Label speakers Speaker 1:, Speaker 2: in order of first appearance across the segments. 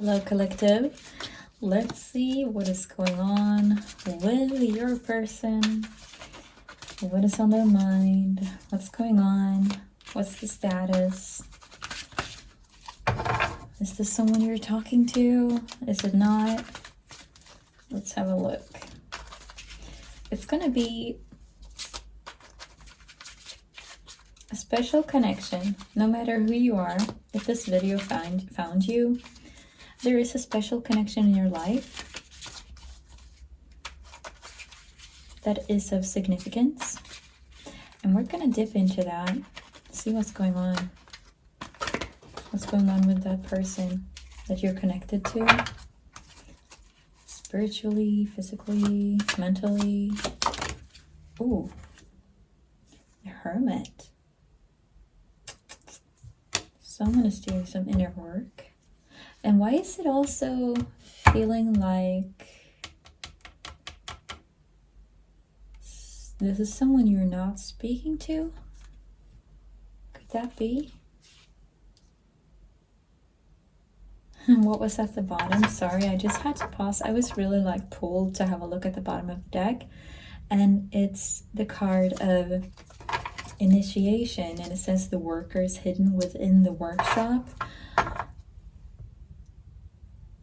Speaker 1: Hello, collective. Let's see what is going on with your person. What is on their mind? What's going on? What's the status? Is this someone you're talking to? Is it not? Let's have a look. It's going to be a special connection, no matter who you are. If this video found you, there is a special connection in your life that is of significance. And we're going to dip into that, see what's going on. What's going on with that person that you're connected to? Spiritually, physically, mentally. Ooh, the Hermit. Someone is doing some inner work. And why is it also feeling like this is someone you're not speaking to? Could that be? What was at the bottom? Sorry, I just had to pause. I was really like pulled to have a look at the bottom of the deck. And it's the card of initiation. And it says the workers hidden within the workshop.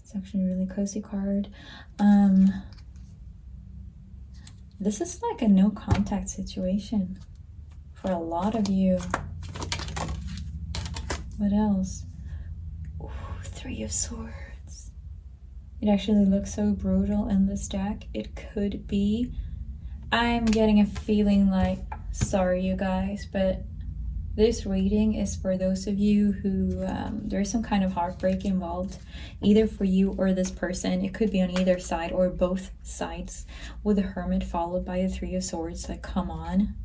Speaker 1: It's actually a really cozy card. This is like a no contact situation for a lot of you. What else? Ooh, Three of Swords. It actually looks so brutal in this deck. It could be. I'm getting a feeling like, sorry you guys, but this reading is for those of you who there's some kind of heartbreak involved, either for you or this person. It could be on either side or both sides, with the Hermit followed by the Three of Swords. Like, come on.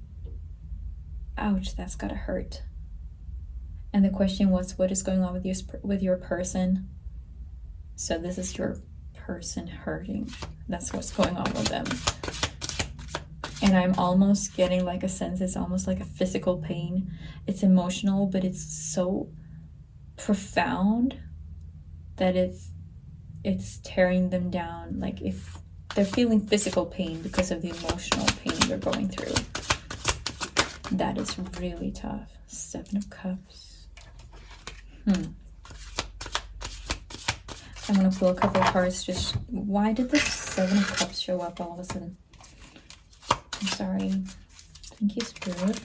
Speaker 1: Ouch, that's gotta hurt. And the question was, what is going on with your person? So this is your person hurting. That's what's going on with them. And I'm almost getting like a sense, it's almost like a physical pain. It's emotional, but it's so profound that it's tearing them down. Like, if they're feeling physical pain because of the emotional pain they're going through. That is really tough. Seven of Cups. I'm gonna pull a couple of cards. Just, why did the Seven of Cups show up all of a sudden? I'm sorry. Thank you, Spirit.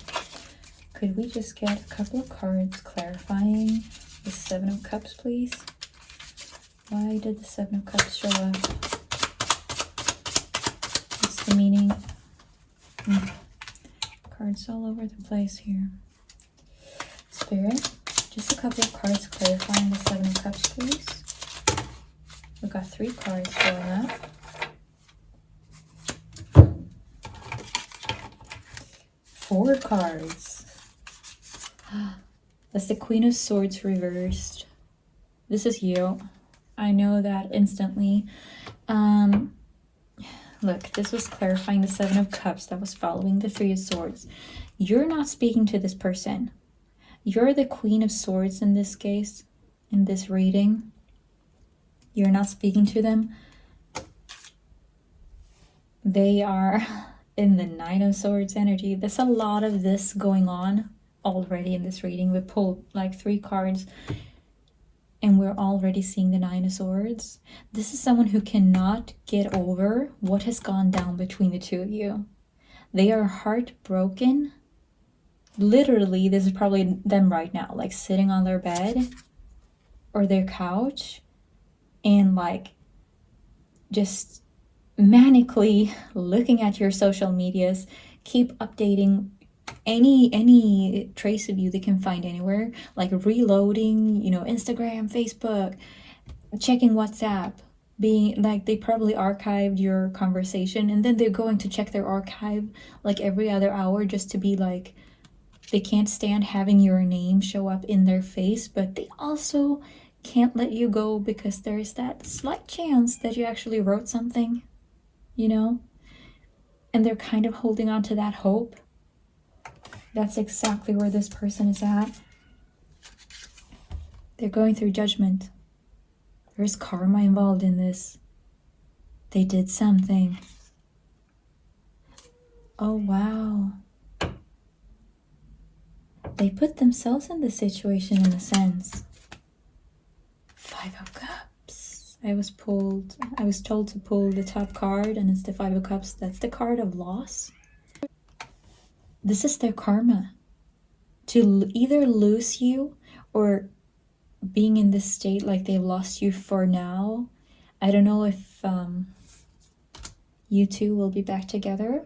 Speaker 1: Could we just get a couple of cards clarifying the Seven of Cups, please? Why did the Seven of Cups show up? What's the meaning? Cards all over the place here. Spirit, just a couple of cards clarifying the Seven of Cups, please. We've got 3 cards showing up. Four cards. That's the Queen of Swords reversed. This is you. I know that instantly. Look, this was clarifying the Seven of Cups that was following the Three of Swords. You're not speaking to this person. You're the Queen of Swords in this case, in this reading. You're not speaking to them. They are in the Nine of Swords energy. There's a lot of this going on already in this reading. We pulled like 3 cards and we're already seeing the Nine of Swords. This is someone who cannot get over what has gone down between the two of you. They are heartbroken. Literally, this is probably them right now, like sitting on their bed or their couch and like just manically looking at your social medias, keep updating any trace of you they can find anywhere, like reloading, you know, Instagram, Facebook, checking WhatsApp, being like, they probably archived your conversation and then they're going to check their archive like every other hour just to be like, they can't stand having your name show up in their face, but they also can't let you go because there's that slight chance that you actually wrote something, you know, and they're kind of holding on to that hope. That's exactly where this person is at. They're going through judgment. There's karma involved in this. They did something. Oh, wow. They put themselves in the situation in a sense. 5 of Cups. I was told to pull the top card, and it's the 5 of Cups. That's the card of loss. This is their karma. To either lose you or being in this state like they've lost you for now. I don't know if you two will be back together,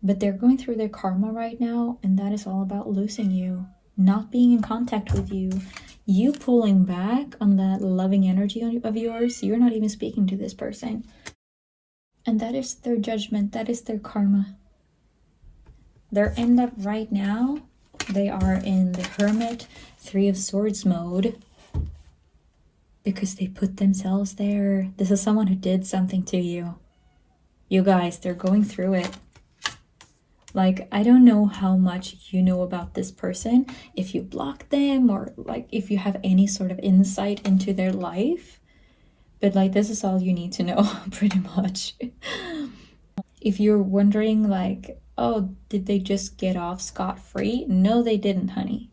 Speaker 1: but they're going through their karma right now, and that is all about losing you, not being in contact with you, you pulling back on that loving energy of yours. You're not even speaking to this person, and that is their judgment. That is their karma. Their end up right now, they are in the Hermit 3 of Swords mode because they put themselves there. This is someone who did something to you. You guys, they're going through it. Like, I don't know how much you know about this person, if you block them, or like if you have any sort of insight into their life. But like, this is all you need to know, pretty much. If you're wondering like, oh, did they just get off scot-free? No, they didn't, honey.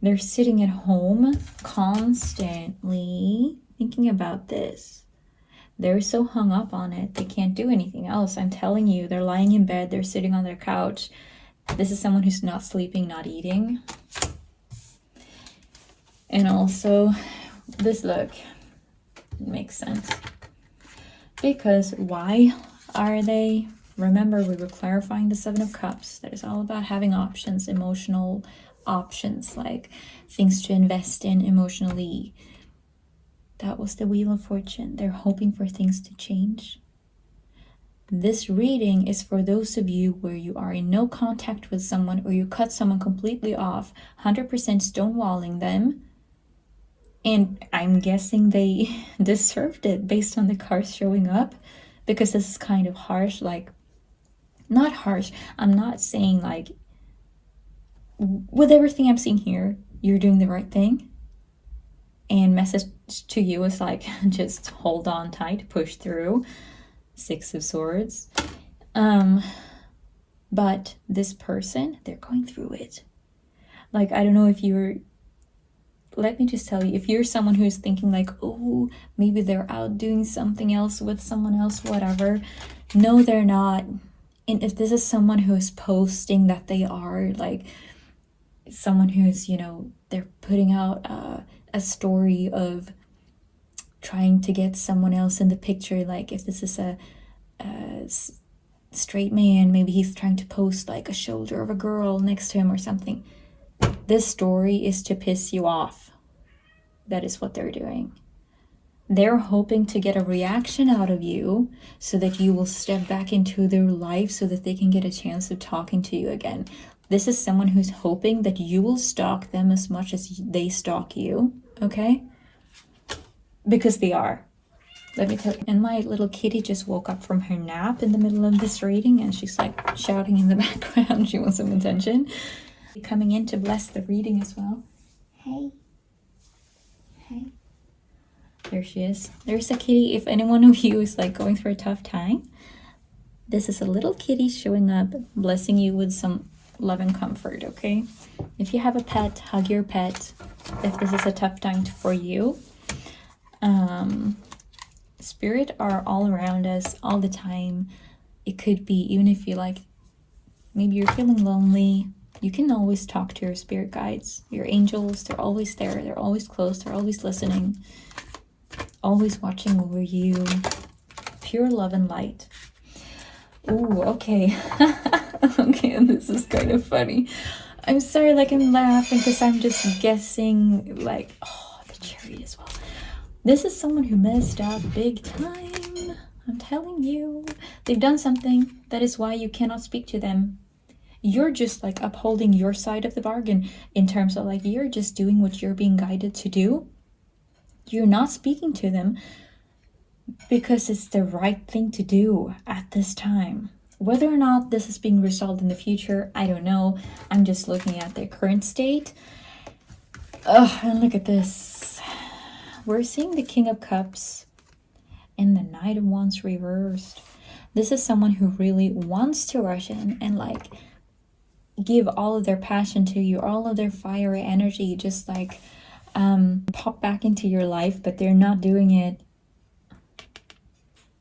Speaker 1: They're sitting at home constantly thinking about this. They're so hung up on it, they can't do anything else. I'm telling you, they're lying in bed, they're sitting on their couch. This is someone who's not sleeping, not eating. And also, this look makes sense. Because why are they? Remember, we were clarifying the 7 of Cups. That is all about having options, emotional options, like things to invest in emotionally. That was the Wheel of Fortune. They're hoping for things to change. This reading is for those of you where you are in no contact with someone, or you cut someone completely off, 100% stonewalling them. And I'm guessing they deserved it based on the cards showing up, because this is kind of harsh. Like, not harsh. I'm not saying like, with everything I'm seeing here, you're doing the right thing. And message to you is like, just hold on tight, push through. 6 of Swords. But this person, they're going through it. Like, I don't know if you're, let me just tell you, if you're someone who's thinking like, oh, maybe they're out doing something else with someone else, whatever. No, they're not. And if this is someone who is posting that they are, like someone who's, you know, they're putting out a story of trying to get someone else in the picture. Like if this is a straight man, maybe he's trying to post like a shoulder of a girl next to him or something. This story is to piss you off. That is what they're doing. They're hoping to get a reaction out of you so that you will step back into their life so that they can get a chance of talking to you again. This is someone who's hoping that you will stalk them as much as they stalk you, okay? Because they are. Let me tell you. And my little kitty just woke up from her nap in the middle of this reading, and she's like shouting in the background. She wants some attention. Coming in to bless the reading as well. Hey. Hey. There she is. There's a kitty. If anyone of you is like going through a tough time, this is a little kitty showing up, blessing you with some love and comfort, okay? If you have a pet, hug your pet. If this is a tough time for you. Spirit are all around us all the time. It could be, even if you like, maybe you're feeling lonely, you can always talk to your spirit guides, your angels. They're always there. They're always close. They're always listening. Always watching over you. Pure love and light. Ooh, okay. Okay, and this is kind of funny. I'm sorry, like I'm laughing because I'm just guessing, like, oh, the Chariot as well. This is someone who messed up big time. I'm telling you. They've done something. That is why you cannot speak to them. You're just like upholding your side of the bargain in terms of like, you're just doing what you're being guided to do. You're not speaking to them because it's the right thing to do at this time. Whether or not this is being resolved in the future, I don't know. I'm just looking at their current state. Oh, and look at this. we're seeing the King of Cups and the Knight of Wands reversed. This is someone who really wants to rush in and like give all of their passion to you, all of their fiery energy, just like pop back into your life, but they're not doing it.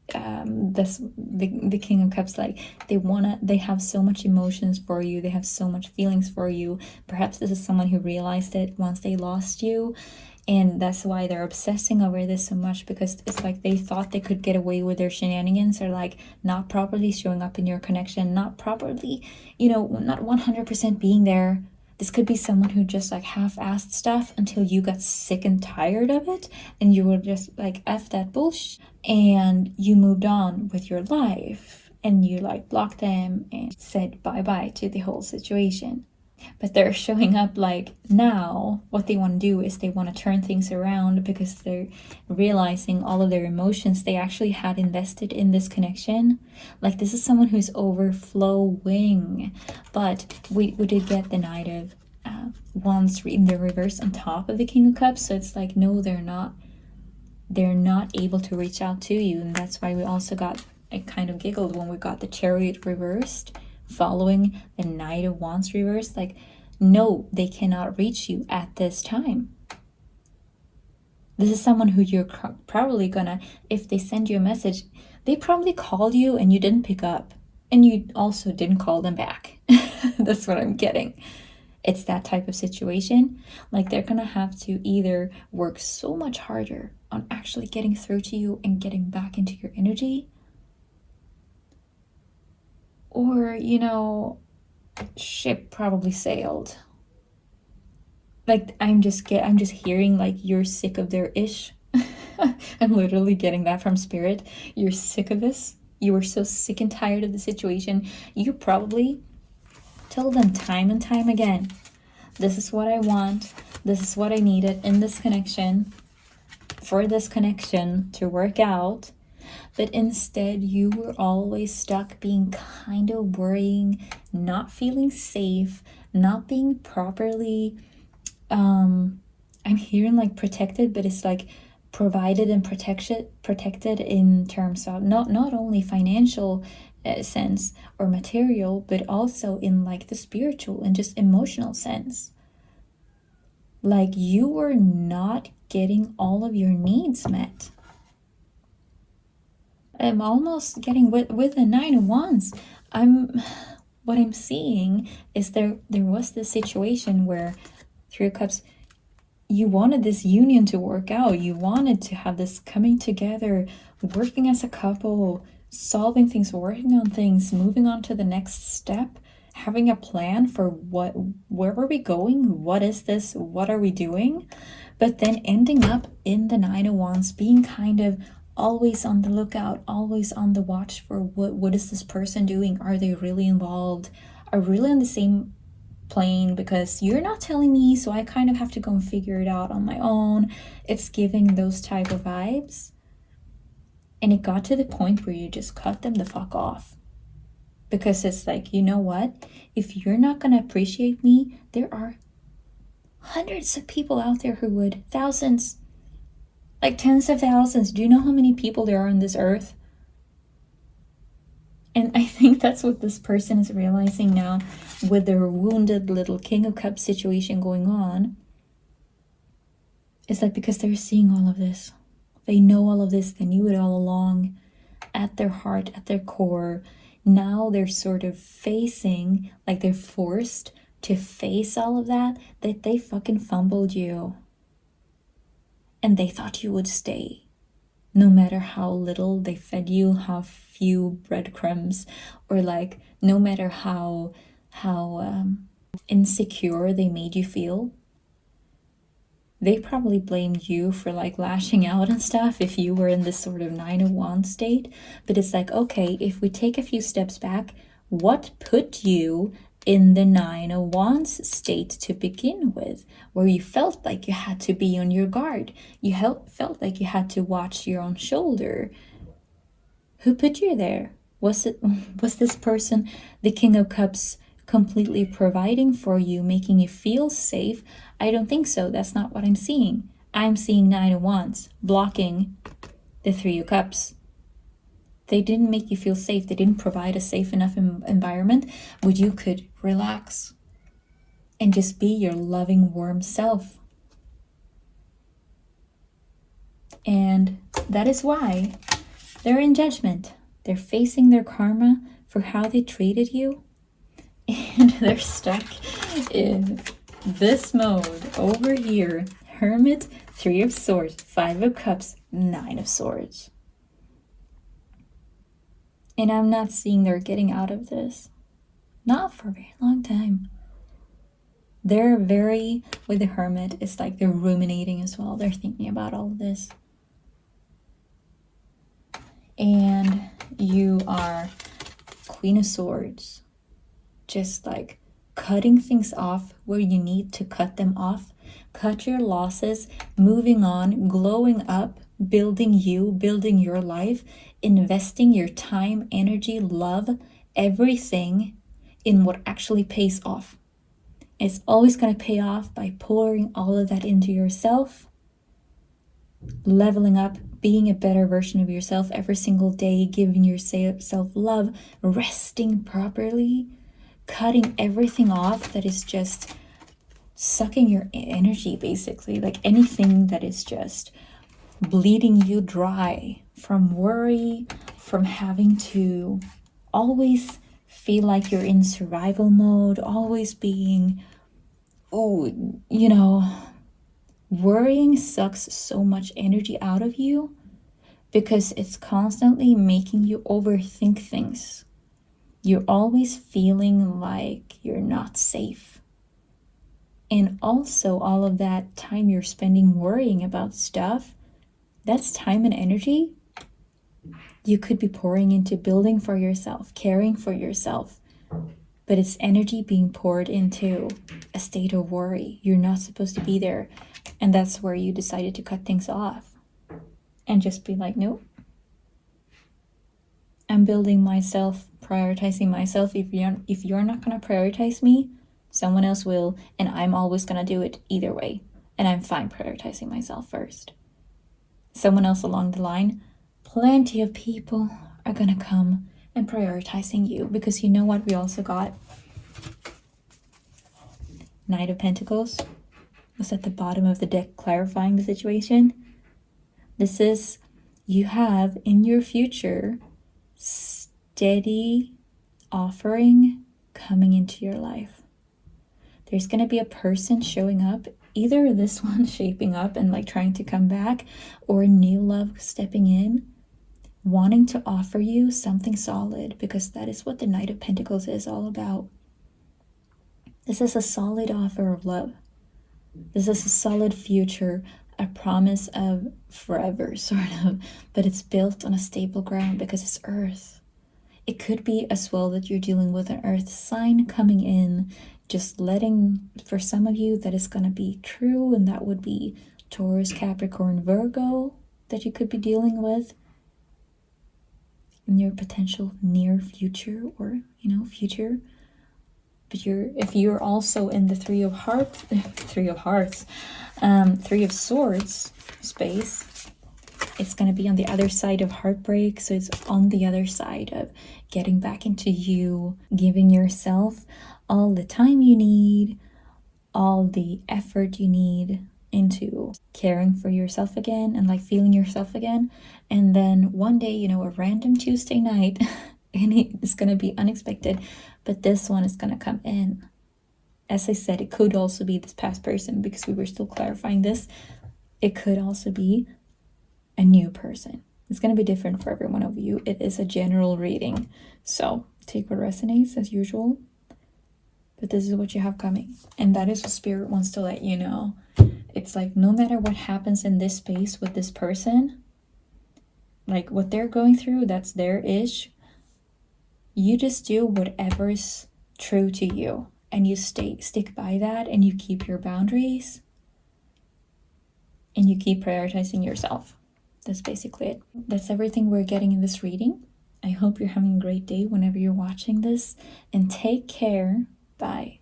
Speaker 1: The King of Cups, like they have so much emotions for you, they have so much feelings for you. Perhaps this is someone who realized it once they lost you, and that's why they're obsessing over this so much, because it's like they thought they could get away with their shenanigans, or like not properly showing up in your connection, not properly, you know, not 100% being there. This could be someone who just like half-assed stuff until you got sick and tired of it, and you were just like, F that bullshit, and you moved on with your life, and you like blocked them and said bye-bye to the whole situation. But they're showing up like now what they want to do is they want to turn things around, because they're realizing all of their emotions they actually had invested in this connection. Like this is someone who's overflowing. But we did get the Knight of Wands in the reverse on top of the King of Cups, so it's like no, they're not able to reach out to you. And that's why we also got, I kind of giggled when we got the Chariot reversed following the Knight of Wands reversed. Like no, they cannot reach you at this time. This is someone who you're probably gonna, if they send you a message, they probably called you and you didn't pick up, and you also didn't call them back. That's what I'm getting. It's that type of situation. Like they're gonna have to either work so much harder on actually getting through to you and getting back into your energy, or, you know, ship probably sailed. Like I'm just hearing like you're sick of their ish. I'm literally getting that from spirit. You're sick of this. You were so sick and tired of the situation. You probably told them time and time again, this is what I want, this is what I needed in this connection, for this connection to work out. But instead you were always stuck being kind of worrying, not feeling safe, not being properly I'm hearing like protected, but it's like provided and protected in terms of not only financial sense or material, but also in like the spiritual and just emotional sense. Like you were not getting all of your needs met. I'm almost getting with the Nine of Wands. What I'm seeing is there was this situation where Three of Cups, you wanted this union to work out. You wanted to have this coming together, working as a couple, solving things, working on things, moving on to the next step, having a plan for where are we going? What is this? What are we doing? But then ending up in the Nine of Wands, being kind of always on the lookout, always on the watch for what is this person doing? Are they really involved? Are really on the same plane? Because you're not telling me, so I kind of have to go and figure it out on my own. It's giving those type of vibes. And it got to the point where you just cut them the fuck off. Because it's like, you know what? If you're not gonna appreciate me, there are hundreds of people out there who would. Thousands. Like tens of thousands. Do you know how many people there are on this earth? And I think that's what this person is realizing now with their wounded little King of Cups situation going on. Is that because they're seeing all of this. They know all of this. They knew it all along. At their heart, at their core. Now they're sort of facing, like they're forced to face all of that they fucking fumbled you. And they thought you would stay. No matter how little they fed you, how few breadcrumbs, or like no matter how insecure they made you feel. They probably blamed you for like lashing out and stuff if you were in this sort of Nine of Wands state. But it's like, okay, if we take a few steps back, what put you in the Nine of Wands state to begin with, where you felt like you had to be on your guard? You felt like you had to watch your own shoulder. Who put you there? Was this person, the King of Cups, completely providing for you, making you feel safe? I don't think so. That's not what I'm seeing. I'm seeing 9 of Wands blocking the 3 of Cups. They didn't make you feel safe. They didn't provide a safe enough environment where you could relax and just be your loving, warm self. And that is why they're in judgment. They're facing their karma for how they treated you. And they're stuck in this mode over here. Hermit, 3 of Swords, 5 of Cups, 9 of Swords. And I'm not seeing they're getting out of this. Not for a very long time. They're very, with the Hermit, it's like they're ruminating as well. They're thinking about all of this. And you are Queen of Swords. Just like cutting things off where you need to cut them off. Cut your losses, moving on, glowing up, building you, building your life, investing your time, energy, love, everything in what actually pays off. It's always going to pay off by pouring all of that into yourself, leveling up, being a better version of yourself every single day, giving yourself love, resting properly, cutting everything off that is just sucking your energy, basically. Like anything that is just bleeding you dry from worry, from having to always feel like you're in survival mode, always being, worrying sucks so much energy out of you because it's constantly making you overthink things. You're always feeling like you're not safe. And also all of that time you're spending worrying about stuff, that's time and energy you could be pouring into building for yourself, caring for yourself. But it's energy being poured into a state of worry. You're not supposed to be there. And that's where you decided to cut things off. And just be like, nope. I'm building myself, prioritizing myself. If you're not going to prioritize me, someone else will. And I'm always going to do it either way. And I'm fine prioritizing myself first. Someone else along the line, plenty of people are going to come and prioritizing you, because you know what we also got? Knight of Pentacles was at the bottom of the deck, clarifying the situation. This is, you have in your future steady offering coming into your life. There's going to be a person showing up, either this one shaping up and like trying to come back, or new love stepping in, wanting to offer you something solid, because that is what the Knight of Pentacles is all about. This is a solid offer of love. This is a solid future, a promise of forever, sort of, but it's built on a stable ground because it's Earth. It could be as well that you're dealing with an Earth sign coming in, just letting, for some of you, that is going to be true, and that would be Taurus, Capricorn, Virgo, that you could be dealing with in your potential near future, or future. But if you're also in the Three of Swords space, it's going to be on the other side of heartbreak. So it's on the other side of getting back into you, giving yourself all the time you need, all the effort you need into caring for yourself again and like feeling yourself again. And then one day, a random Tuesday night, and it's going to be unexpected, but this one is going to come in. As I said, it could also be this past person, because we were still clarifying this. It could also be a new person. It's going to be different for every one of you. It is a general reading, so take what resonates as usual. But this is what you have coming, and that is what Spirit wants to let you know. It's like, no matter what happens in this space with this person, like what they're going through, that's their ish. You just do whatever is true to you, and you stick by that, and you keep your boundaries, and you keep prioritizing yourself. That's basically it. That's everything we're getting in this reading. I hope you're having a great day whenever you're watching this, and take care. Bye.